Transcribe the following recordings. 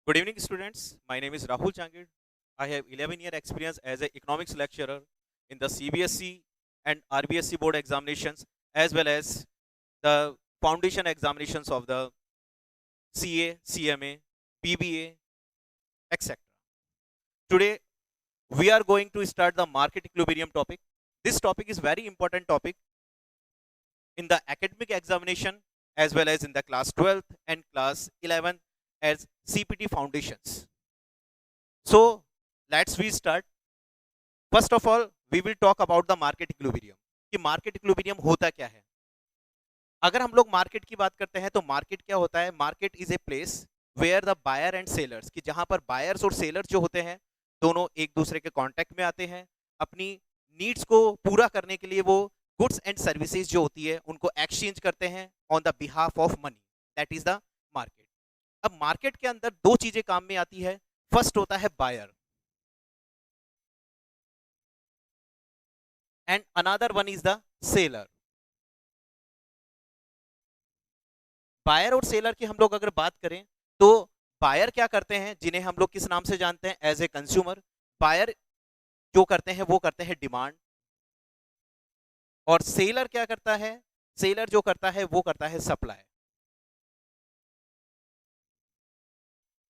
Good evening, students. My name is Rahul Changir. I have 11-year experience as an economics lecturer in the CBSE and RBSE board examinations, as well as the foundation examinations of the CA, CMA, BBA, etc. Today, we are going to start the market equilibrium topic. This topic is very important topic in the academic examination as well as in the class 12th and class 11th as CPT foundations. So let's we start. First of all, we will talk about the market equilibrium कि market equilibrium होता क्या है. अगर हम लोग market की बात करते हैं तो मार्केट क्या होता है. Market is a place where the buyer and sellers कि जहां पर बायर्स और सेलर्स जो होते हैं दोनों एक दूसरे के कांटेक्ट में आते हैं. अपनी नीड्स को पूरा करने के लिए वो गुड्स एंड सर्विसेज जो होती है उनको एक्सचेंज करते हैं on the behalf of money. That is the market. अब मार्केट के अंदर दो चीजें काम में आती है. फर्स्ट होता है buyer and another one is the seller. Buyer और सेलर की हम लोग अगर बात करें तो बायर क्या करते हैं जिन्हें हम लोग किस नाम से जानते हैं एज ए कंज्यूमर. बायर जो करते हैं वो करते हैं डिमांड. और सेलर क्या करता है. सेलर जो करता है वो करता है सप्लाई.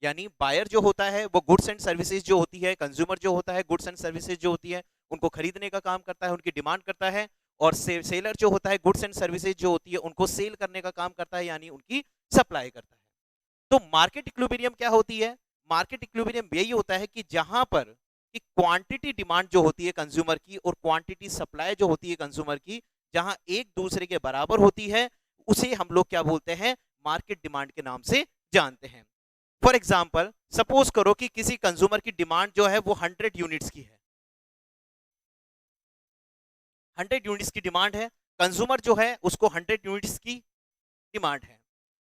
यानी बायर जो होता है वो गुड्स एंड सर्विसेज जो होती है, कंज्यूमर जो होता है गुड्स एंड सर्विसेज जो होती है उनको खरीदने का काम करता है, उनकी डिमांड करता है. और सेलर जो होता है गुड्स एंड सर्विसेज जो होती है उनको सेल करने का काम करता है यानी उनकी सप्लाई करता है. तो मार्केट इक्विलिब्रियम क्या होती है. मार्केट इक्विलिब्रियम यही होता है कि जहां पर कि क्वांटिटी डिमांड जो होती है कंज्यूमर की और क्वांटिटी सप्लाई जो होती है कंज्यूमर की जहां एक दूसरे के बराबर होती है उसे हम लोग क्या बोलते हैं मार्केट डिमांड के नाम से जानते हैं. फॉर एग्जाम्पल सपोज करो कि किसी कंज्यूमर की डिमांड जो है वो 100 यूनिट्स की है. 100 यूनिट्स की डिमांड है. कंज्यूमर जो है उसको 100 यूनिट्स की डिमांड है.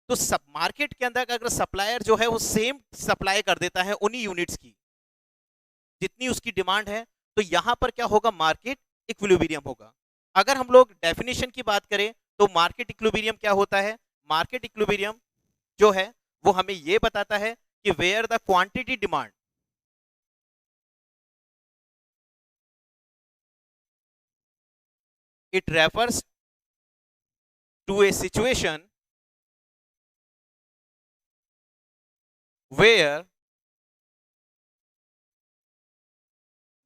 तो सब मार्केट के अंदर अगर सप्लायर जो है वो सेम सप्लाई कर देता है उन्हीं यूनिट्स की जितनी उसकी डिमांड है तो यहां पर क्या होगा मार्केट इक्विलिब्रियम होगा. अगर हम लोग डेफिनेशन की बात करें तो मार्केट इक्विलिब्रियम क्या होता है. मार्केट इक्विलिब्रियम जो है वो हमें ये बताता है कि where the quantity demand it refers to a situation where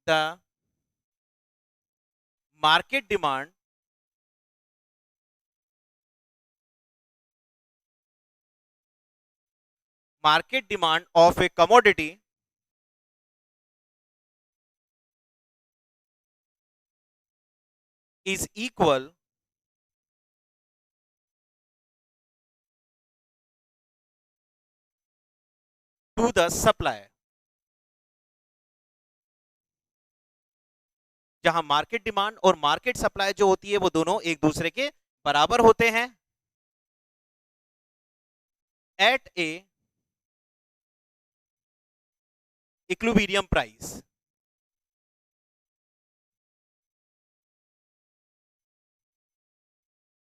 the market demand of a commodity is equal to the supply. जहां मार्केट डिमांड और मार्केट सप्लाई जो होती है वो दोनों एक दूसरे के बराबर होते हैं एट ए इक्विलिब्रियम प्राइस.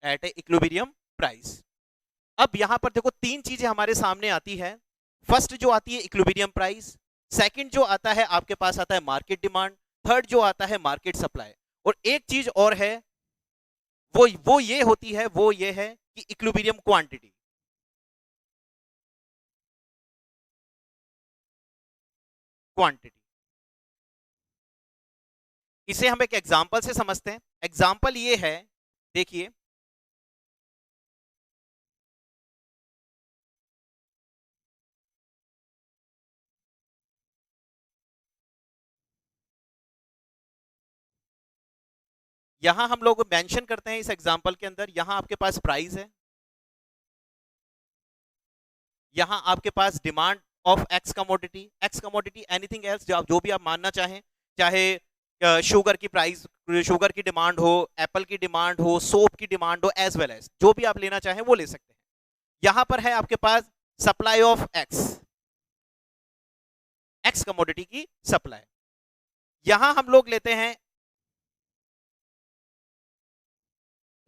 एट ए इक्विलिब्रियम प्राइस. अब यहां पर देखो तीन चीजें हमारे सामने आती है. फर्स्ट जो आती है इक्विलिब्रियम प्राइस. सेकंड जो आता है आपके पास आता है मार्केट डिमांड. थर्ड जो आता है मार्केट सप्लाई. और एक चीज और है वो ये होती है वो ये है कि इक्विलिब्रियम क्वांटिटी. क्वांटिटी इसे हम एक एग्जांपल से समझते हैं. एग्जांपल ये है देखिए यहां हम लोग मेंशन करते हैं इस एग्जांपल के अंदर. यहां आपके पास प्राइस है, यहां आपके पास demand of X commodity anything else जो भी आप मानना चाहें. चाहे शुगर की प्राइस शुगर की डिमांड हो, एप्पल की डिमांड हो, सोप की डिमांड हो, एज वेल एज जो भी आप लेना चाहें वो ले सकते हैं. यहां पर है आपके पास सप्लाई ऑफ एक्स कमोडिटी की सप्लाई. यहां हम लोग लेते हैं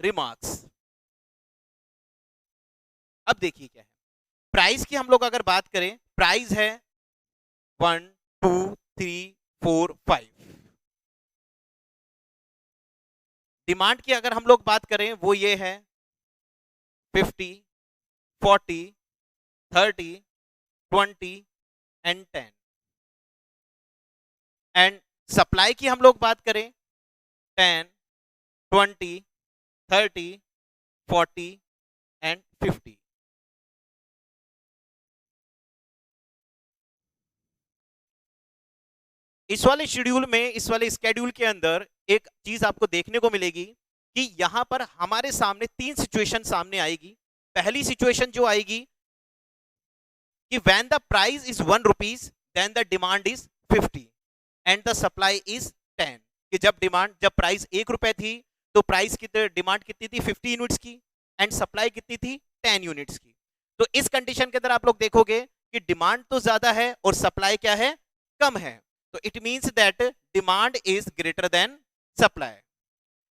रिमार्क्स. अब देखिए क्या है प्राइस की हम लोग अगर बात करें प्राइस है 1 2 3 4 5। डिमांड की अगर हम लोग बात करें वो ये है 50 40 30 20 एंड 10। एंड सप्लाई की हम लोग बात करें 10 20 30 40 एंड 50। इस वाले शेड्यूल में, इस वाले स्केड्यूल के अंदर एक चीज आपको देखने को मिलेगी कि यहां पर हमारे सामने तीन सिचुएशन सामने आएगी। पहली सिचुएशन जो आएगी कि when the price is 1 rupees then the demand is 50 and the supply is 10। कि जब प्राइस 1 रुपए थी तो प्राइस की डिमांड कितनी थी 50 यूनिट्स की एंड सप्लाई कितनी थी 10 यूनिट्स की। तो इस कंडीशन के अंदर आप लोग देखोगे कि डिमांड तो ज्यादा है और सप्लाई क्या है, कम है। तो it means that demand is greater than supply.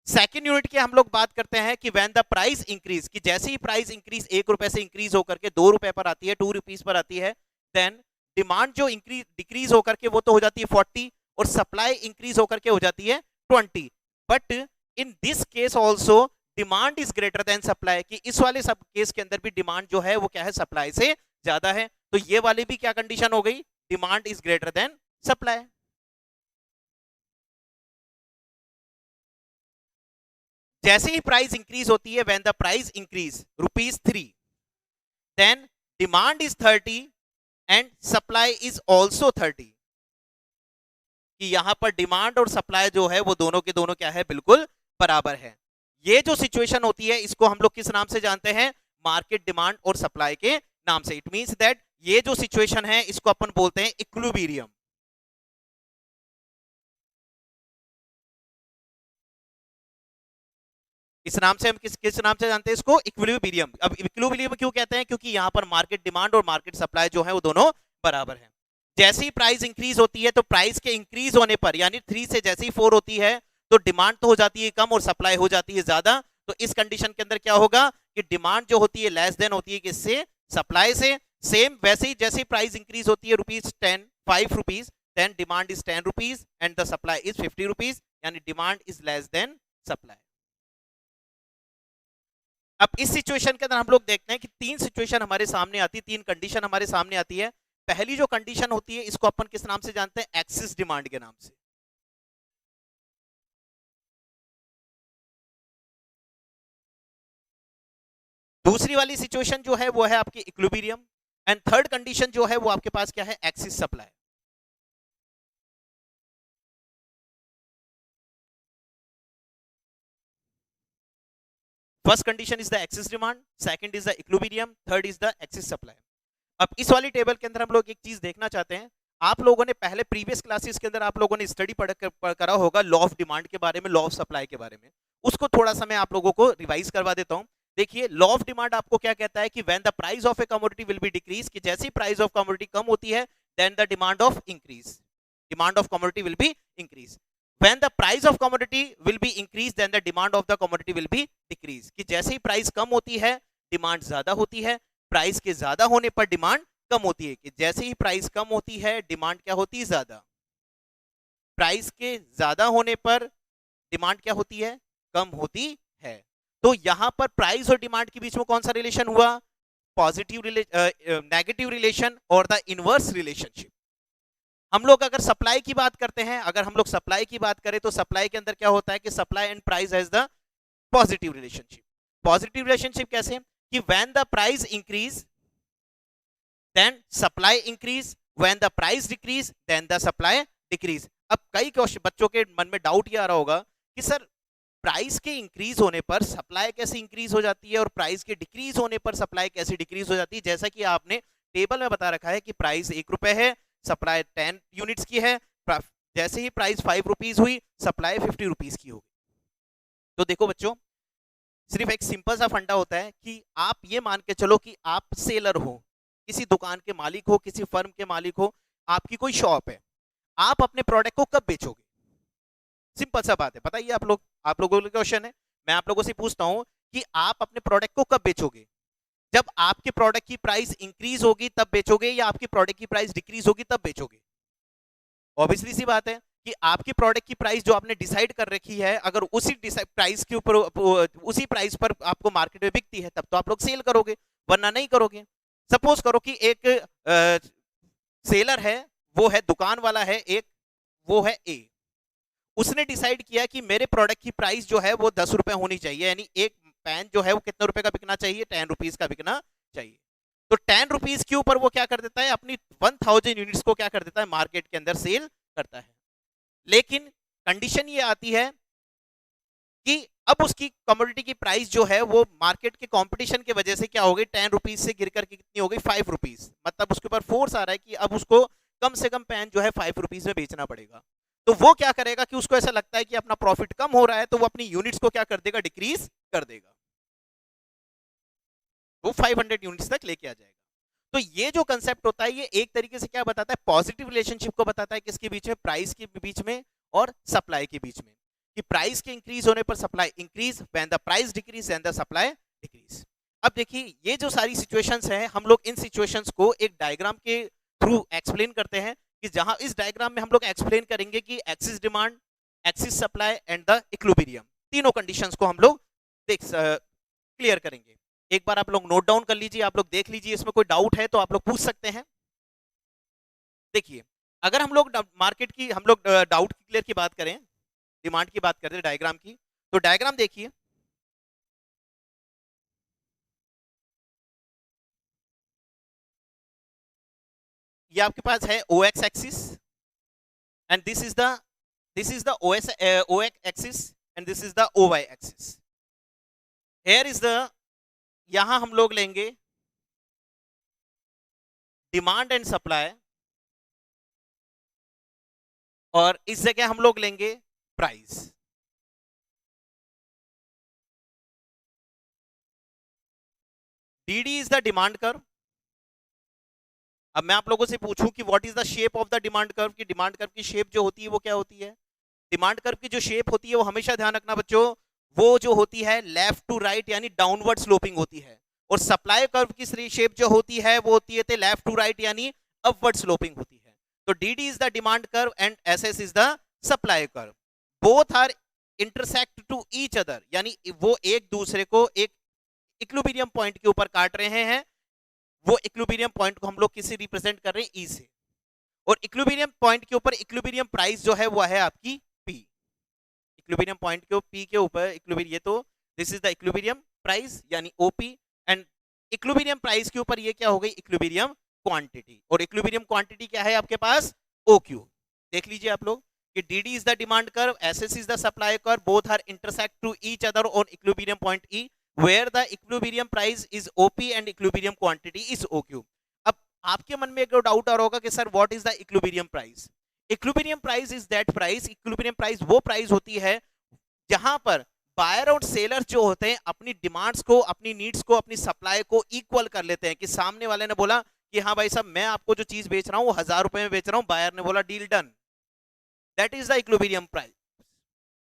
Second unit की हम लोग बात करते हैं कि व्हेन द प्राइस इंक्रीज, कि जैसे ही प्राइस इंक्रीज 1 रुपए से इंक्रीज होकर के 2 रुपए पर आती है, 2 रुपीज पर आती है, देन डिमांड जो इंक्रीज डिक्रीज होकर के वो तो हो जाती है 40 और सप्लाई इंक्रीज होकर के हो जाती है 20। But in this case also demand is greater than supply, कि इस वाले सब केस के अंदर भी डिमांड जो है वो क्या है, सप्लाई से ज्यादा है। तो ये वाली भी क्या कंडीशन हो गई, demand is greater than supply. जैसे ही प्राइस इंक्रीज होती है, when the price increase ₹3 then demand is 30 and supply is also 30। कि यहां पर डिमांड और सप्लाई जो है वो दोनों के दोनों क्या है, बिल्कुल बराबर है। ये जो सिचुएशन होती है इसको हम लोग किस नाम से जानते हैं, मार्केट डिमांड और सप्लाई के नाम से। इट मींस दैट ये जो सिचुएशन है इसको अपन बोलते हैं इक्विलिब्रियम। इस नाम से हम किस नाम से जानते हैं इसको, इक्विलिब्रियम। अब इक्विलिब्रियम क्यों कहते हैं, क्योंकि यहां पर मार्केट डिमांड और मार्केट सप्लाई जो है वो दोनों बराबर है। जैसे ही प्राइस इंक्रीज होती है तो प्राइस के इंक्रीज होने पर, यानी 3 से जैसे ही 4 होती है तो डिमांड तो हो जाती है कम और सप्लाई हो जाती है ज्यादा। तो इस कंडीशन के अंदर क्या होगा कि डिमांड जो होती है लेस देन होती है किससे, सप्लाई से। सेम वैसे ही जैसे ही प्राइस इंक्रीज होती है ₹10 5 rupees, then demand is 10 rupees and the supply is 50 rupees, यानी demand is less than supply. अब इस सिचुएशन के अंदर हम लोग देखते हैं कि तीन सिचुएशन हमारे सामने आती है, तीन कंडीशन हमारे सामने आती है। पहली जो कंडीशन होती है इसको अपन किस नाम से जानते हैं, एक्सिस डिमांड के नाम से। दूसरी वाली सिचुएशन जो है वो है आपकी इक्विलिब्रियम एंड थर्ड कंडीशन जो है वो आपके पास क्या है, axis supply. First condition is the axis demand, second is the equilibrium, third is the axis supply. अब इस वाली टेबल के अंदर हम लोग एक चीज देखना चाहते हैं। आप लोगों ने पहले प्रीवियस क्लासेस के अंदर आप लोगों ने स्टडी करा होगा लॉ ऑफ डिमांड के बारे में, लॉ ऑफ सप्लाई के बारे में। उसको थोड़ा सा मैं आप लोगों को रिवाइज करवा देता हूं। देखिए लॉ ऑफ डिमांड आपको क्या कहता है कि when the price of a commodity will be decrease, कि जैसे ही प्राइस ऑफ कमोडिटी कम होती है then the demand of increase, demand of commodity will be increase. When the price of commodity will be increased, then the demand of the commodity will be decrease, कि जैसे ही price कम होती है demand ज्यादा होती है, प्राइस के ज्यादा होने पर डिमांड कम होती है। कि जैसे ही प्राइस कम होती है डिमांड क्या होती है, ज्यादा। प्राइस के ज्यादा होने पर डिमांड क्या होती है, कम होती है। तो यहां पर प्राइस और डिमांड के बीच में कौन सा रिलेशन हुआ, पॉजिटिव नेगेटिव रिलेशन और द इनवर्स रिलेशनशिप। हम लोग अगर सप्लाई की बात करते हैं, अगर हम लोग सप्लाई की बात करें तो सप्लाई के अंदर क्या होता है कि supply and price has the positive relationship. Positive relationship कैसे, कि when the price increase then supply increase, when the price decrease then the supply decrease. अब कई बच्चों के मन में डाउट ये आ रहा होगा कि सर प्राइस के इंक्रीज होने पर सप्लाई कैसे इंक्रीज हो जाती है और प्राइस के डिक्रीज होने पर सप्लाई कैसे डिक्रीज हो जाती है। जैसा कि आपने टेबल में बता रखा है कि प्राइस 1 रुपए है, सप्लाई 10 यूनिट्स की है, जैसे ही प्राइस 5 रुपीज हुई सप्लाई 50 रुपीज की होगी। तो देखो बच्चों, सिर्फ एक सिंपल सा फंडा होता है कि आप ये मान के चलो कि आप सेलर हो, किसी दुकान के मालिक हो, किसी फर्म के मालिक हो, आपकी कोई शॉप है, आप अपने प्रोडक्ट को कब बेचोगे। सिंपल सा बात है, बताइए आप लोगों का क्वेश्चन है, मैं आप लोगों से पूछता हूं कि आप अपने प्रोडक्ट को कब बेचोगे। जब आपके प्रोडक्ट की प्राइस इंक्रीज होगी तब बेचोगे, या आपकी प्रोडक्ट की प्राइस डिक्रीज होगी तब बेचोगे? ऑब्वियसली सी बात है कि आपकी प्रोडक्ट की प्राइस जो आपने डिसाइड कर रखी है, अगर उसी प्राइस के ऊपर, उसी प्राइस पर आपको मार्केट में बिकती है, तब तो आप लोग सेल करोगे, वरना नहीं करोगे। सपोज करो कि एक सेलर है, वो है दुकान वाला है एक, वो है ए, उसने डिसाइड किया कि मेरे प्रोडक्ट की प्राइस जो है वो 10 रुपए होनी चाहिए, यानी एक पेन जो है वो कितने रुपए का बिकना चाहिए, 10 रुपीज का बिकना चाहिए। तो 10 रुपीज के ऊपर वो क्या कर देता है, अपनी 1000 यूनिट्स को क्या कर देता है, मार्केट के अंदर सेल करता है। लेकिन कंडीशन ये आती है कि अब उसकी कमोडिटी की प्राइस जो है वो मार्केट के कंपटीशन की वजह से क्या हो गई, 10 रुपीज से गिर करके कितनी हो गई, 5 रुपीज। मतलब उसके ऊपर फोर्स आ रहा है कि अब उसको कम से कम पेन जो है 5 रुपीज में बेचना पड़ेगा। तो वो क्या करेगा कि उसको ऐसा लगता है कि अपना प्रॉफिट कम हो रहा है, तो वो अपनी यूनिट्स को क्या कर देगा, डिक्रीज कर देगा, वो 500 यूनिट्स तक लेके आ जाएगा। तो ये जो कंसेप्ट होता है, ये एक तरीके से क्या बताता है, पॉजिटिव रिलेशनशिप को बताता है, किसके बीच में, प्राइस के बीच में और सप्लाई के बीच में, कि प्राइस के इंक्रीज होने पर supply increase, when the price decrease then the supply decrease. अब देखिए ये जो सारी सिचुएशंस हैं, हम लोग इन सिचुएशंस को एक डायग्राम के थ्रू एक्सप्लेन करते हैं, कि जहां इस डायग्राम में हम लोग एक्सप्लेन करेंगे कि axis demand, axis supply and the equilibrium, तीनों कंडीशंस को हम लोग देख क्लियर करेंगे। एक बार आप लोग नोट डाउन कर लीजिए, आप लोग देख लीजिए, इसमें कोई डाउट है तो आप लोग पूछ सकते हैं। देखिए, अगर हम लोग मार्केट की, हम लोग डाउट क्लियर की बात करें, डिमांड की बात करें, डायग्राम की, तो डायग्राम देखिए, ये आपके पास है O X axis and this is the O X axis and this is the O Y axis. Here is the, यहां हम लोग लेंगे डिमांड एंड सप्लाई, और इस जगह हम लोग लेंगे price. D D is the demand curve. अब मैं आप लोगों से पूछूं कि what is the shape of the demand curve, की डिमांड कर्व की शेप जो होती है वो क्या होती है? डिमांड कर्व की जो शेप होती है वो हमेशा ध्यान रखना बच्चों, वो जो होती है लेफ्ट टू राइट यानी डाउनवर्ड स्लोपिंग होती है, और सप्लाई कर्व की शेप जो होती है वो होती है लेफ्ट टू राइट यानी अपवर्ड स्लोपिंग होती है। तो D D is the demand curve and S S is the supply curve. Both are intersect to each other, यानी वो एक दूसरे को एक इक्विलिब्रियम पॉइंट के ऊपर काट रहे हैं। वो इक्विलिब्रियम पॉइंट को हम लोग किसी रिप्रेजेंट कर रहे हैं ई से, और इक्विलिब्रियम पॉइंट के ऊपर इक्विलिब्रियम प्राइस जो है वो है आपकी पी। इक्विलिब्रियम पॉइंट के पी के ऊपर इक्विलिब्रियम, ये तो this is the equilibrium price यानी ओपी, एंड इक्विलिब्रियम प्राइस के ऊपर ये क्या हो गई, इक्विलिब्रियम क्वांटिटी, और इक्विलिब्रियम क्वांटिटी क्या है आपके पास, ओ क्यू। देख लीजिए आप लोग कि D D is the demand curve, S S is the supply curve, both are intersect to each other on equilibrium point E, where the equilibrium price is OP and equilibrium quantity is OQ। अब आपके मन में एक doubt आ रहा होगा कि sir what is the equilibrium price? Equilibrium price is that price, equilibrium price वो price होती है जहां पर बायर और सेलर जो होते हैं अपनी डिमांड्स को, अपनी नीड्स को, अपनी सप्लाई को इक्वल कर लेते हैं, कि सामने वाले ने बोला कि हाँ भाई साहब मैं आपको जो चीज बेच रहा हूं वो 1000 रुपए में बेच रहा हूं, बायर ने बोला deal done, that is the equilibrium price.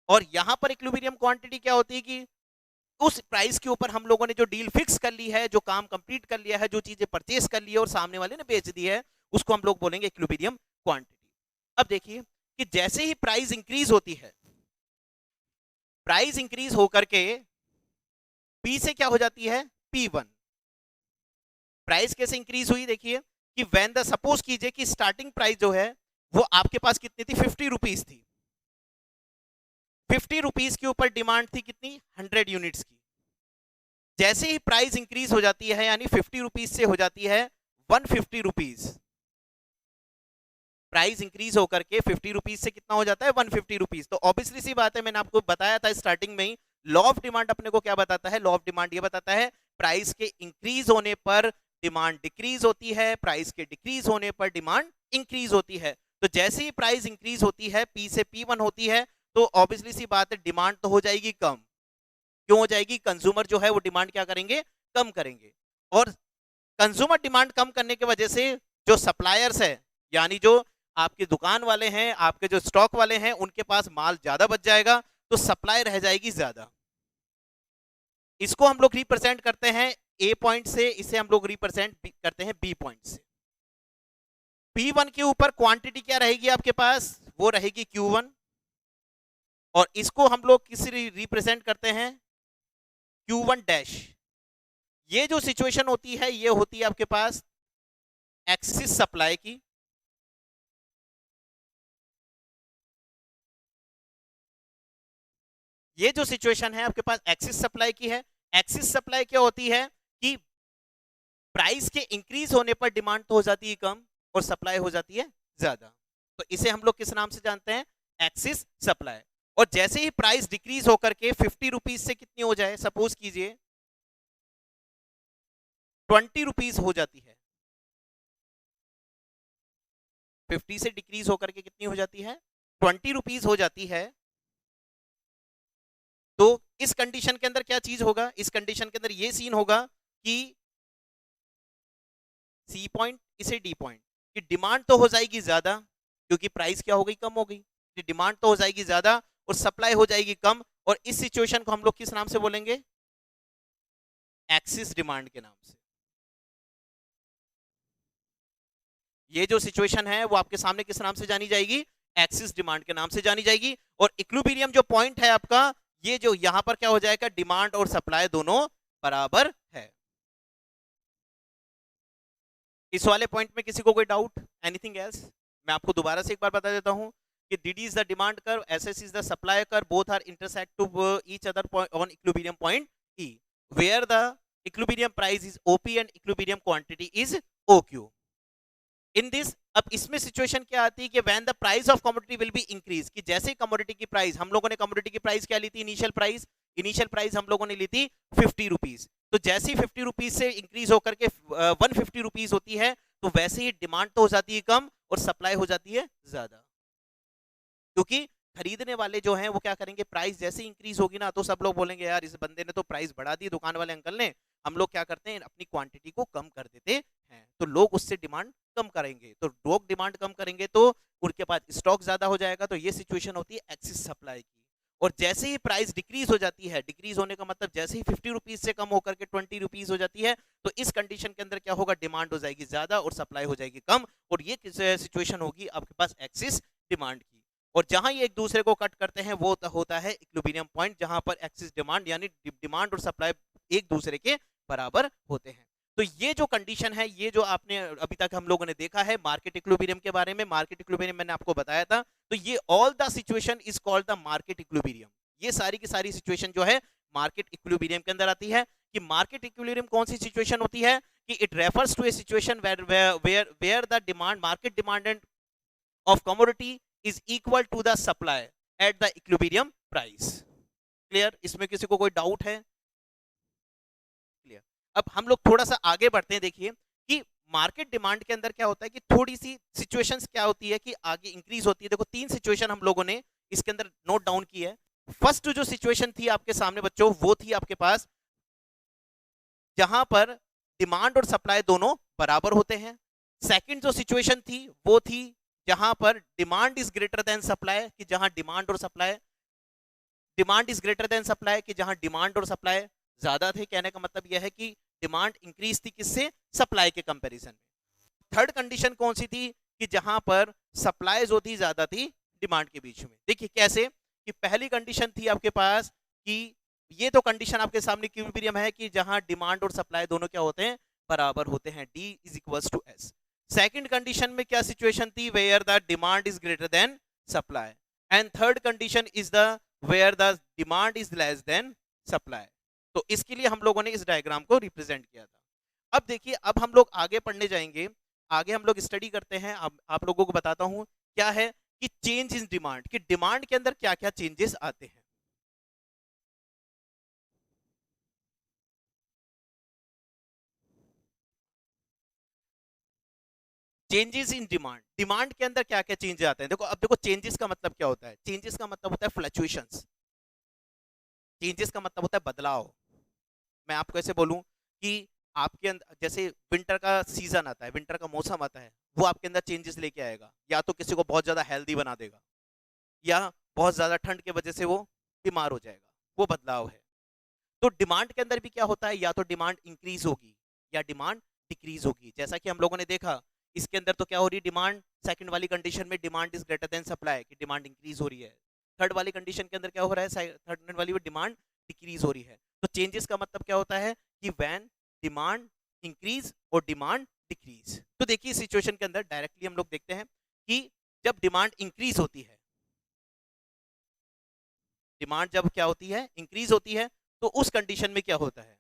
और यहां पर इक्विलिब्रियम क्वांटिटी क्या होती है कि उस प्राइस के ऊपर हम लोगों ने जो डील फिक्स कर ली है, जो काम कंप्लीट कर लिया है, जो चीजें परचेस कर ली है और सामने वाले ने बेच दी है, उसको हम लोग बोलेंगे इक्विलिब्रियम क्वांटिटी। अब देखिए कि जैसे ही प्राइस इंक्रीज होती है, प्राइस इंक्रीज होकर के पी से क्या हो जाती है, P1। प्राइस कैसे इंक्रीज हुई, देखिए कि व्हेन द, सपोज कीजिए कि स्टार्टिंग प्राइस जो है वो आपके पास कितनी थी, 50 रुपीज थी। 50 रुपीज के ऊपर डिमांड थी कितनी, 100 यूनिट्स की। जैसे ही प्राइस इंक्रीज हो जाती है यानी 50 रुपीज से हो जाती है 150 रुपीज, प्राइस इंक्रीज होकर के 50 रुपीज से कितना हो जाता है, 150 रुपीज। तो ऑब्वियसली सी बात है, मैंने आपको बताया था स्टार्टिंग में ही, लॉ ऑफ डिमांड अपने को क्या बताता है, लॉ ऑफ डिमांड ये बताता है प्राइस के इंक्रीज होने पर डिमांड डिक्रीज होती है, प्राइस के डिक्रीज होने पर डिमांड इंक्रीज होती है। तो जैसे ही प्राइस इंक्रीज होती है, पी से P1 होती है, तो ऑब्वियसली सी बात है डिमांड तो हो जाएगी कम। क्यों हो जाएगी, कंज्यूमर जो है वो डिमांड क्या करेंगे, कम करेंगे। और कंज्यूमर डिमांड कम करने की वजह से जो सप्लायर्स है, यानी जो आपकी दुकान वाले हैं, आपके जो स्टॉक वाले हैं, उनके पास माल ज्यादा बच जाएगा, तो सप्लाई रह जाएगी ज्यादा। इसको हम लोग रिप्रेजेंट करते हैं ए पॉइंट से इसे हम लोग रिप्रेजेंट करते हैं बी पॉइंट से। P1 के ऊपर क्वांटिटी क्या रहेगी आपके पास, वो रहेगी Q1, और इसको हम लोग किसी रिप्रेजेंट करते हैं Q1 डैश। ये जो सिचुएशन होती है ये होती है आपके पास एक्सिस सप्लाई की। ये जो सिचुएशन है आपके पास एक्सिस सप्लाई की है। एक्सिस सप्लाई क्या होती है कि प्राइस के इंक्रीज होने पर डिमांड तो हो जाती है कम और सप्लाई हो जाती है ज्यादा, तो इसे हम लोग किस नाम से जानते हैं, एक्सिस सप्लाई। और जैसे ही प्राइस डिक्रीज होकर के 50 रुपीज से कितनी हो जाए, सपोज कीजिए 20 रुपीज हो जाती है, 50 से डिक्रीज होकर के कितनी हो जाती है, 20 रुपीज हो जाती है, तो इस कंडीशन के अंदर क्या चीज होगा, इस कंडीशन के अंदर ये सीन होगा कि सी पॉइंट इसे डी पॉइंट कि डिमांड तो हो जाएगी ज्यादा क्योंकि प्राइस क्या हो गई, कम हो गई, डिमांड तो हो जाएगी ज्यादा और सप्लाई हो जाएगी कम, और इस सिचुएशन को हम लोग किस नाम से बोलेंगे, एक्सिस डिमांड के नाम से। ये जो सिचुएशन है वो आपके सामने किस नाम से जानी जाएगी, एक्सिस डिमांड के नाम से जानी जाएगी। और इक्विलिब्रियम जो पॉइंट है आपका, ये जो यहां पर क्या हो जाएगा, डिमांड और सप्लाई दोनों बराबर है। इस वाले पॉइंट में किसी को कोई डाउट, एनीथिंग एल्स? मैं आपको दोबारा से एक बार बता देता हूं कि dd is the demand curve, ss is the supply curve, both are intersect to each other on equilibrium point E, where the equilibrium price is OP and equilibrium quantity is OQ. In this, अब इसमें situation क्या आती है कि when the price of commodity will be increase, कि जैसे commodity की price, हम लोगों ने कमोडिटी की प्राइस क्या ली थी, इनिशियल प्राइस हम लोगों ने ली थी 50 रुपीज, तो जैसे ही 50 रुपीज से इंक्रीज होकर के 150 रुपीज होती है, तो वैसे ही डिमांड तो हो जाती है कम और सप्लाई हो जाती है ज्यादा, क्योंकि खरीदने वाले जो हैं वो क्या करेंगे, प्राइस जैसे इंक्रीज होगी ना तो सब लोग बोलेंगे यार इस बंदे ने तो प्राइस बढ़ा दी, दुकान वाले अंकल ने, हम लोग क्या करते हैं अपनी क्वांटिटी को कम कर देते हैं, तो लोग उससे डिमांड कम करेंगे, तो लोग डिमांड कम करेंगे तो उनके पास स्टॉक ज्यादा हो जाएगा, तो ये सिचुएशन होती है एक्सिस सप्लाई की। और जैसे ही प्राइस डिक्रीज हो जाती है, डिक्रीज होने का मतलब जैसे ही 50 रुपीज से कम होकर के 20 रुपीज हो जाती है, तो इस कंडीशन के अंदर क्या होगा, डिमांड हो जाएगी ज्यादा और सप्लाई हो जाएगी कम, और ये सिचुएशन होगी आपके पास एक्सिस डिमांड की। और जहां ये एक दूसरे को कट करते हैं वो होता है इक्विलिब्रियम पॉइंट, जहां पर एक्सिस डिमांड यानी डिमांड और सप्लाई एक दूसरे के बराबर होते हैं। तो ये जो कंडीशन है, ये जो आपने अभी तक हम लोगों ने देखा है मार्केट इक्विलिब्रियम के बारे में, मार्केट इक्विलिब्रियम मैंने आपको बताया था, तो ये all the situation is called the market equilibrium. ये सारी की सारी सिचुएशन जो है मार्केट इक्विलिब्रियम के अंदर आती है। कि मार्केट इक्विलिब्रियम कौन सी सिचुएशन होती है, कि it refers to a situation where the demand, market demand of commodity is equal to the supply at the equilibrium price. Clear? इसमें किसी को कोई डाउट है? क्लियर? अब हम लोग थोड़ा सा आगे बढ़ते हैं। देखिए कि मार्केट डिमांड के अंदर क्या होता है कि थोड़ी सी सिचुएशंस क्या होती है कि आगे इंक्रीज होती है। देखो 3 सिचुएशन हम लोगों ने इसके अंदर नोट डाउन की है। फर्स्ट जो सिचुएशन थी आपके सामने बच्चों, वो थी आपके पास जहां पर डिमांड और सप्लाई दोनों बराबर होते हैं। सेकंड जो सिचुएशन थी वो थी जहां पर demand is greater than supply, कि जहां डिमांड और supply, demand is greater than supply, कि जहां डिमांड और सप्लाई ज्यादा थे। कहने का मतलब यह है कि डिमांड इंक्रीज थी किससे, सप्लाई के कंपैरिजन में। थर्ड कंडीशन कौन सी थी, कि जहां पर सप्लाई जो थी ज्यादा थी डिमांड के बीच में। देखिए कैसे, कि पहली कंडीशन थी आपके पास कि ये तो कंडीशन आपके सामने इक्विलिब्रियम है कि जहां डिमांड और सप्लाई दोनों क्या होते हैं, बराबर होते हैं, D is equals to S। Second condition में क्या सिचुएशन थी, where the demand is greater than supply, and third condition is the where the demand is less than supply. तो इसके लिए हम लोगों ने इस डायग्राम को रिप्रेजेंट किया था। अब देखिए, अब हम लोग आगे पढ़ने जाएंगे, आगे हम लोग स्टडी करते हैं। अब आप लोगों को बताता हूं क्या है कि चेंज इन डिमांड, कि डिमांड के अंदर क्या क्या चेंजेस आते हैं। चेंजेस इन डिमांड, डिमांड के अंदर क्या क्या चेंजेस आते हैं। देखो अब देखो चेंजेस का मतलब क्या होता है, चेंजेस का मतलब होता है फ्लक्चुएशंस, चेंजेस का मतलब होता है बदलाव। मैं आपको ऐसे बोलूं कि आपके अंदर जैसे विंटर का सीजन आता है, विंटर का मौसम आता है, वो आपके अंदर चेंजेस लेके आएगा। या तो किसी को बहुत ज्यादा हेल्दी बना देगा, या बहुत ज्यादा ठंड की वजह से वो बीमार हो जाएगा, वो बदलाव है। तो डिमांड के अंदर भी क्या होता है, या तो डिमांड इंक्रीज होगी या डिमांड डिक्रीज होगी। जैसा कि हम लोगों ने देखा इसके अंदर तो क्या हो रही है, डिमांड सेकंड वाली कंडीशन में demand is greater than supply, की डिमांड इंक्रीज हो रही है। थर्ड वाली कंडीशन के अंदर क्या हो रहा है, थर्ड वाली में डिमांड डिक्रीज हो रही है। तो चेंजेस का मतलब क्या होता है कि व्हेन डिमांड इंक्रीज और डिमांड डिक्रीज। तो देखिए सिचुएशन के अंदर डायरेक्टली हम लोग देखते हैं कि जब डिमांड इंक्रीज होती है, डिमांड जब क्या होती है, इंक्रीज होती है, तो उस कंडीशन में क्या होता है,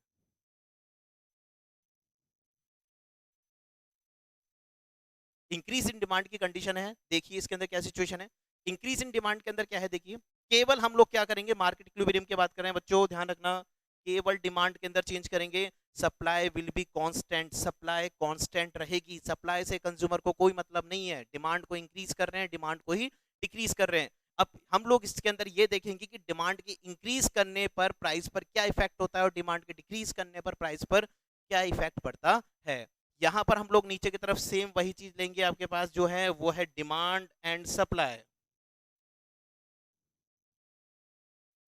इंक्रीज इन डिमांड की कंडीशन है। देखिए इसके अंदर क्या सिचुएशन है, इंक्रीज इन डिमांड के अंदर क्या है, देखिए केवल हम लोग क्या करेंगे, मार्केट इक्विलिब्रियम की बात कर रहे हैं बच्चों, ध्यान रखना, केवल डिमांड के अंदर चेंज करेंगे, supply will be constant, supply constant रहेगी। सप्लाई से कंज्यूमर को कोई मतलब नहीं है, डिमांड को इंक्रीज कर रहे हैं, डिमांड को ही डिक्रीज कर रहे हैं। अब हम लोग इसके अंदर ये देखेंगे कि डिमांड के इंक्रीज करने पर प्राइस पर क्या इफेक्ट होता है और डिमांड के डिक्रीज करने पर प्राइस पर क्या इफेक्ट पड़ता है। यहां पर हम लोग नीचे की तरफ सेम वही चीज लेंगे, आपके पास जो है वो है demand and supply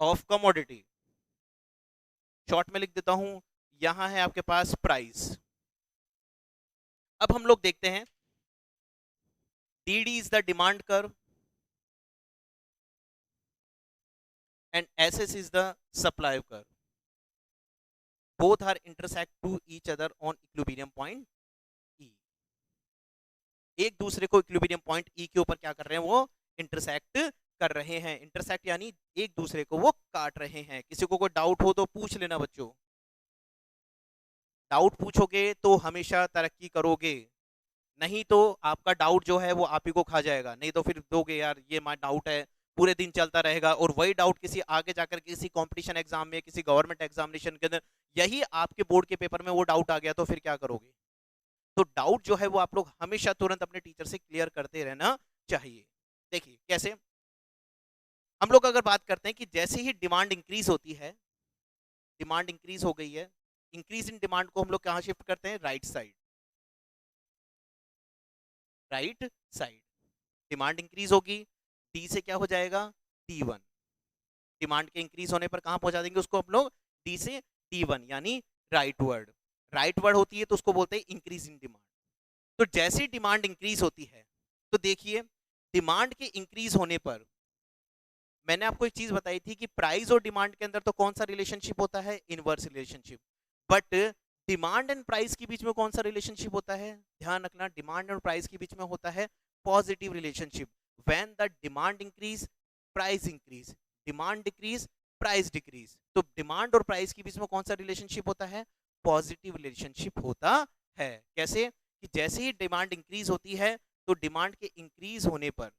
of commodity. Short में लिख देता हूं, यहां है आपके पास प्राइस। अब हम लोग देखते हैं, D is the demand curve and SS is the supply curve, both are intersect to each other on equilibrium point E. एक दूसरे को इक्विलिब्रियम पॉइंट ई के ऊपर क्या कर रहे हैं, वो इंटरसेक्ट कर रहे हैं। इंटरसेक्ट यानी एक दूसरे को वो काट रहे हैं। किसी को कोई डाउट हो तो पूछ लेना बच्चों, डाउट पूछोगे तो हमेशा तरक्की करोगे, नहीं तो आपका डाउट जो है वो आप ही को खा जाएगा। नहीं तो फिर दोगे यार ये माय डाउट है, पूरे दिन चलता रहेगा, और वही डाउट किसी आगे जाकर किसी कंपटीशन एग्जाम में, किसी गवर्नमेंट एग्जामिनेशन के अंदर, यही आपके बोर्ड के पेपर में वो डाउट आ गया तो फिर क्या करोगे। तो डाउट जो है वो आप लोग हमेशा तुरंत अपने टीचर से क्लियर करते रहना चाहिए। देखिए कैसे, हम लोग अगर बात करते हैं कि जैसे ही डिमांड इंक्रीज होती है, डिमांड इंक्रीज हो गई है, इंक्रीज इन डिमांड को हम लोग कहां शिफ्ट करते हैं, right side, right side. Demand increase होगी, डी से क्या हो जाएगा, टी1। डिमांड के इंक्रीज होने पर कहां पहुंचा देंगे उसको हम लोग, डी से टी1, यानी राइट वर्ड। राइट वर्ड होती है तो उसको बोलते हैं इंक्रीज इन डिमांड। तो जैसे डिमांड इंक्रीज होती है, तो देखिए डिमांड के इंक्रीज होने पर मैंने आपको एक चीज बताई थी कि प्राइस और डिमांड के अंदर तो कौन सा रिलेशनशिप होता है, inverse relationship. But demand and price के बीच में कौन सा रिलेशनशिप होता है, ध्यान रखना, डिमांड और प्राइस के बीच में होता है positive relationship. When the demand increase, price increase, demand decrease, price decrease. तो डिमांड और प्राइस के बीच में कौन सा रिलेशनशिप होता है, पॉजिटिव रिलेशनशिप होता है। कैसे, कि जैसे ही डिमांड इंक्रीज होती है तो डिमांड के इंक्रीज होने पर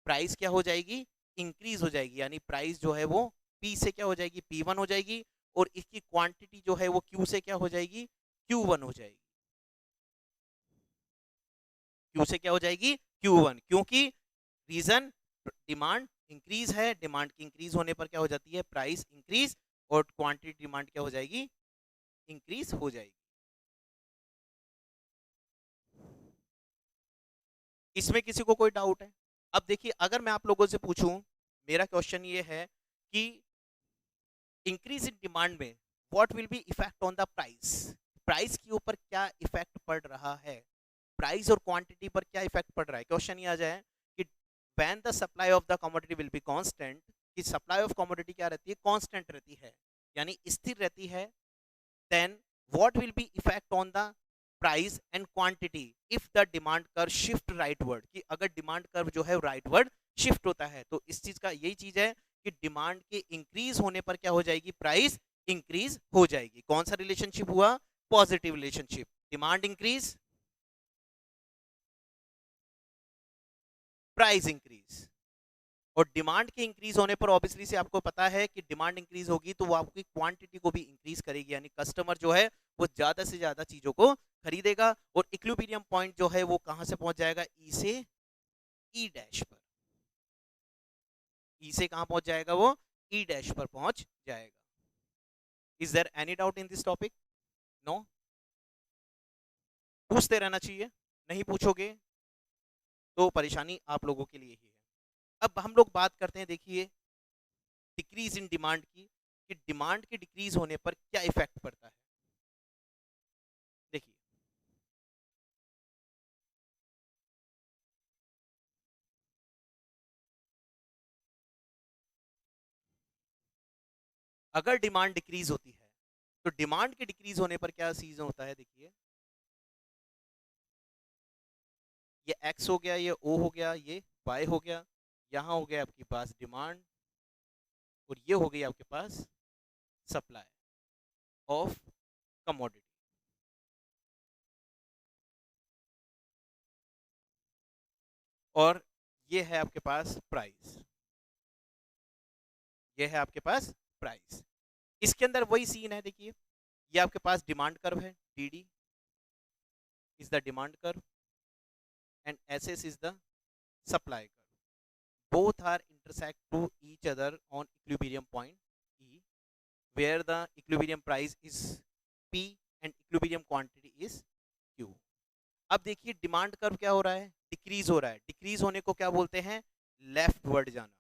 प्राइस क्या हो जाएगी, इंक्रीज हो जाएगी, यानी प्राइस जो है वो P से क्या हो जाएगी, P1 हो जाएगी, और इसकी क्वांटिटी जो है वो Q से क्या हो जाएगी, Q1 हो जाएगी। Q से क्या हो जाएगी, Q1, क्योंकि रीजन डिमांड इंक्रीज है, डिमांड की इंक्रीज होने पर क्या हो जाती है, प्राइस इंक्रीज, और क्वांटिटी डिमांड क्या हो जाएगी, इंक्रीज हो जाएगी। इसमें किसी को कोई डाउट है। अब देखिए अगर मैं आप लोगों से पूछूं, मेरा क्वेश्चन ये है कि इंक्रीज इन डिमांड में what will be effect on the price, price के ऊपर क्या इफेक्ट पड़ रहा है, प्राइस और क्वांटिटी पर क्या इफेक्ट पड़ रहा है। क्वेश्चन ये आ जाए कि when the supply of the commodity will be constant, कि सप्लाई ऑफ कमोडिटी क्या रहती है, कांस्टेंट रहती है, यानी स्थिर रहती है, then what will be effect on the price and quantity if the demand curve shift rightward, कि अगर डिमांड कर्व जो है राइटवर्ड शिफ्ट होता है, तो इस चीज का यही चीज है कि डिमांड के इंक्रीज होने पर क्या हो जाएगी, प्राइस इंक्रीज हो जाएगी। कौन सा रिलेशनशिप हुआ, positive relationship, demand increase, price increase. और डिमांड के इंक्रीज होने पर ऑब्वियसली से आपको पता है कि डिमांड इंक्रीज होगी तो वो आपकी क्वांटिटी को भी इंक्रीज करेगी, यानी कस्टमर जो है वो ज्यादा से ज्यादा चीजों को खरीदेगा, और इक्विलिब्रियम पॉइंट जो है वो कहां से पहुंच जाएगा, ई से ई डैश पर, ई से कहां पहुंच जाएगा, वो ई डैश पर पहुंच जाएगा। Is there any doubt in this topic, no, पूछते रहना चाहिए, नहीं पूछोगे तो परेशानी आप लोगों के लिए ही है। अब हम लोग बात करते हैं, देखिए डिक्रीज इन डिमांड की, कि डिमांड के डिक्रीज होने पर क्या इफेक्ट पड़ता है। देखिए, अगर डिमांड डिक्रीज होती है तो डिमांड के डिक्रीज होने पर क्या चीज होता है। देखिए, ये एक्स हो गया, ये ओ हो गया, ये वाई हो गया, यहाँ हो गया आपके पास डिमांड, और ये हो गई आपके पास सप्लाई ऑफ कमोडिटी। और ये है आपके पास प्राइस, ये है आपके पास प्राइस। इसके अंदर वही सीन है। देखिए, ये आपके पास डिमांड कर्व है, D D is the demand curve and S S is the supply curve. both are intersect to each other on equilibrium point E, where the equilibrium price is P and equilibrium quantity is Q। अब देखिए, demand curve क्या हो रहा है, decrease हो रहा है। Decrease होने को क्या बोलते हैं, लेफ्टवर्ड जाना,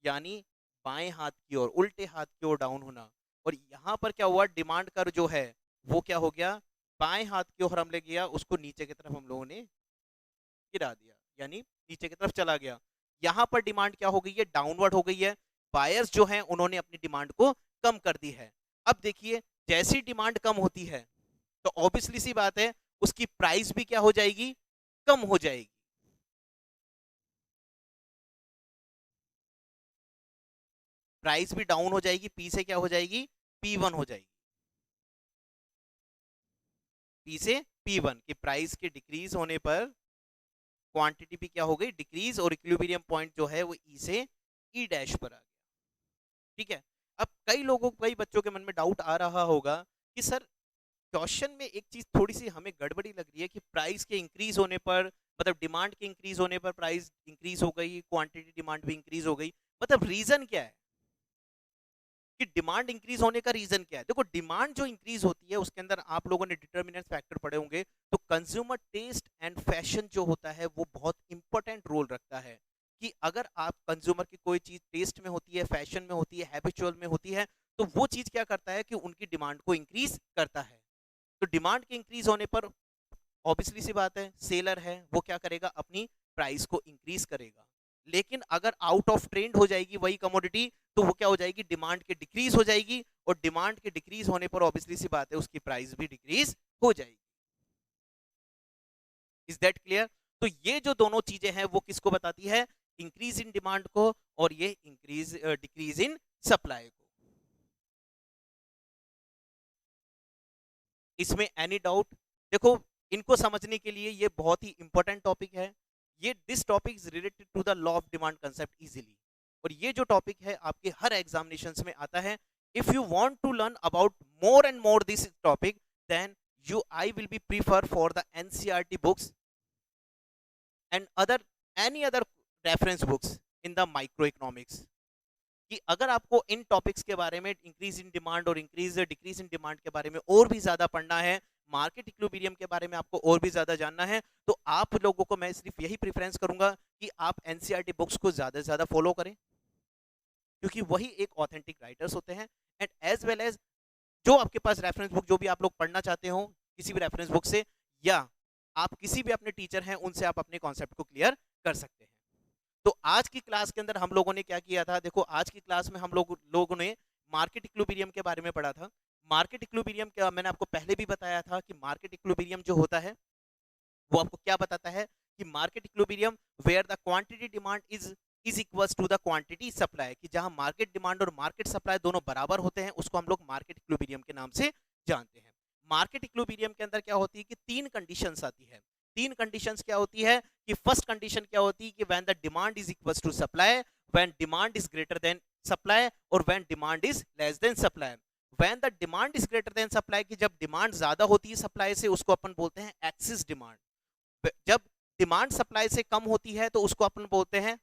यानी बाएं हाथ की ओर, उल्टे हाथ की ओर डाउन होना। और यहाँ पर क्या हुआ, डिमांड कर्व जो है वो क्या हो गया, बाएं हाथ की ओर हम ले गया, उसको नीचे की तरफ हम लोगों ने गिरा दिया, यानी नीचे की तरफ चला गया। यहां पर डिमांड क्या हो गई है, डाउनवर्ड हो गई है। बायर्स जो हैं उन्होंने अपनी डिमांड को कम कर दी है। अब देखिए, जैसी डिमांड कम होती है तो ऑब्वियसली सी बात है उसकी प्राइस भी क्या हो जाएगी, कम हो जाएगी। प्राइस भी डाउन हो जाएगी, पी से क्या हो जाएगी, P1 हो जाएगी। पी से P1 की प्राइस के डिक्रीज होने पर क्वांटिटी भी क्या हो गई, डिक्रीज, और इक्विलिब्रियम पॉइंट जो है वो ई से ई डैश पर आ गया। ठीक है। अब कई लोगों, कई बच्चों के मन में डाउट आ रहा होगा कि सर, क्वेश्चन में एक चीज थोड़ी सी हमें गड़बड़ी लग रही है कि प्राइस के इंक्रीज होने पर, मतलब डिमांड के इंक्रीज होने पर प्राइस इंक्रीज हो गई, क्वांटिटी डिमांड भी इंक्रीज हो गई, मतलब रीजन क्या है कि डिमांड इंक्रीज होने का रीजन क्या है। देखो, डिमांड जो इंक्रीज होती है उसके अंदर आप लोगों ने डिटर्मिनेंट फैक्टर पढ़े होंगे, तो कंज्यूमर टेस्ट एंड फैशन जो होता है वो बहुत इंपॉर्टेंट रोल रखता है। कि अगर आप कंज्यूमर की कोई चीज टेस्ट में होती है, फैशन में होती है, हैबिचुअल में होती है, तो वो चीज क्या करता है कि उनकी डिमांड को इंक्रीज करता है। तो डिमांड के इंक्रीज होने पर ऑब्वियसली सी बात है, सेलर है वो क्या करेगा, अपनी प्राइस को इंक्रीज करेगा। लेकिन अगर आउट ऑफ ट्रेंड हो जाएगी वही कमोडिटी, तो वो क्या हो जाएगी, डिमांड के डिक्रीज हो जाएगी, और डिमांड के डिक्रीज होने पर ऑब्वियसली सी बात है उसकी प्राइस भी डिक्रीज हो जाएगी। Is that clear. तो ये जो दोनों चीजें हैं वो किसको बताती है, इंक्रीज इन डिमांड को, और ये इंक्रीज डिक्रीज इन सप्लाई को। इसमें एनी डाउट। देखो, इनको समझने के लिए ये बहुत ही इंपॉर्टेंट टॉपिक है। ये this topic is related to the law of demand concept easily, और ये जो टॉपिक है आपके हर एग्जामिनेशंस में आता है। If you want to learn about more and more this topic, then you I will be prefer for the NCERT books and other any other reference books in the microeconomics। कि अगर आपको इन topics के बारे में, increase in demand और increase decrease in demand के बारे में और भी ज्यादा पढ़ना है, मार्केट इक्विलिब्रियम के बारे में आपको और भी ज्यादा जानना है, तो आप लोगों को मैं सिर्फ यही प्रेफरेंस करूंगा कि आप एनसीईआरटी बुक्स को ज्यादा से ज्यादा फॉलो करें, क्योंकि वही एक ऑथेंटिक राइटर्स होते हैं। एंड एज वेल एज जो आपके पास रेफरेंस बुक जो भी आप लोग पढ़ना चाहते हो किसी भी रेफरेंस बुक से, या आप किसी भी अपने टीचर हैं उनसे आप अपने कॉन्सेप्ट को क्लियर कर सकते हैं। तो आज की क्लास के अंदर हम लोगों ने क्या किया था, देखो आज की क्लास में हम लोगों ने मार्केट इक्विलिब्रियम के बारे में पढ़ा था। मार्केट इक्विलिब्रियम क्या, मैंने आपको पहले भी बताया था कि मार्केट इक्विलिब्रियम जो होता है वो आपको क्या बताता है कि market equilibrium where the quantity demand is equals to the quantity supply, कि जहां मार्केट डिमांड और मार्केट सप्लाई दोनों बराबर होते हैं उसको हम लोग मार्केट इक्विलिब्रियम के नाम से जानते हैं। मार्केट इक्विलिब्रियम के अंदर क्या होती है कि तीन कंडीशंस आती है। तीन कंडीशंस क्या होती है कि फर्स्ट कंडीशन क्या होती है कि when the demand is equals to supply, when demand is greater than supply, और when demand is less than supply. When the demand is greater than supply, की जब डिमांड ज्यादा होती है सप्लाई से उसको अपन बोलते हैं एक्सिस डिमांड। जब डिमांड सप्लाई से कम होती है तो उसको अपन बोलते हैं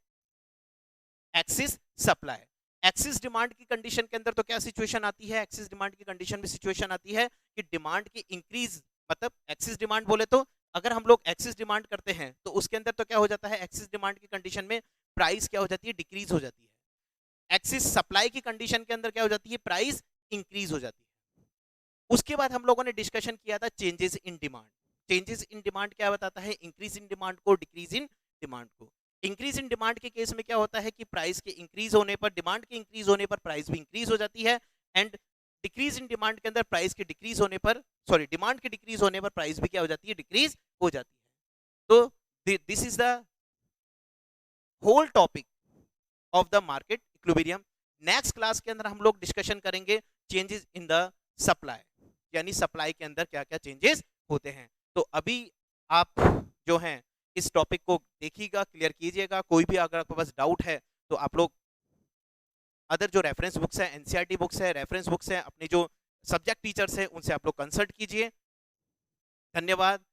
एक्सिस सप्लाई। एक्सिस डिमांड की कंडीशन के अंदर तो क्या सिचुएशन आती है, एक्सिस डिमांड की कंडीशन में सिचुएशन आती है कि डिमांड की इंक्रीज, मतलब एक्सिस डिमांड बोले तो अगर हम लोग एक्सिस डिमांड करते हैं तो उसके अंदर तो क्या हो जाता है, एक्सिस डिमांड की कंडीशन में प्राइस क्या हो जाती है, डिक्रीज हो जाती है। एक्सिस सप्लाई की कंडीशन के अंदर क्या हो जाती है, प्राइस इंक्रीज हो जाती है। उसके बाद हम लोगों ने डिस्कशन किया था changes in demand. Changes in demand क्या बताता है, इंक्रीज इन डिमांड को, डिक्रीज इन डिमांड को। इंक्रीज इन डिमांड के केस में क्या होता है कि प्राइस के इंक्रीज होने पर, डिमांड के इंक्रीज होने पर प्राइस भी इंक्रीज हो जाती है, एंड डिक्रीज इन डिमांड के अंदर प्राइस के डिक्रीज होने पर, सॉरी, डिमांड के डिक्रीज होने पर प्राइस भी क्या हो जाती है, डिक्रीज हो जाती है। तो this is the whole topic of the market equilibrium. Next class के अंदर हम लोग डिस्कशन करेंगे चेंजेस इन द सप्लाई, यानी सप्लाई के अंदर क्या क्या चेंजेस होते हैं। तो अभी आप जो हैं इस टॉपिक को देखिएगा, क्लियर कीजिएगा। कोई भी अगर आपके पास डाउट है तो आप लोग अदर जो रेफरेंस बुक्स है, एनसीईआरटी बुक्स है, रेफरेंस बुक्स है, अपने जो सब्जेक्ट टीचर्स है उनसे आप लोग कंसल्ट कीजिए। धन्यवाद।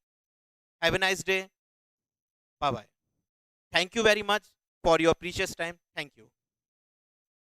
Have a nice day. Bye bye. Thank you very much for your precious time. Thank you.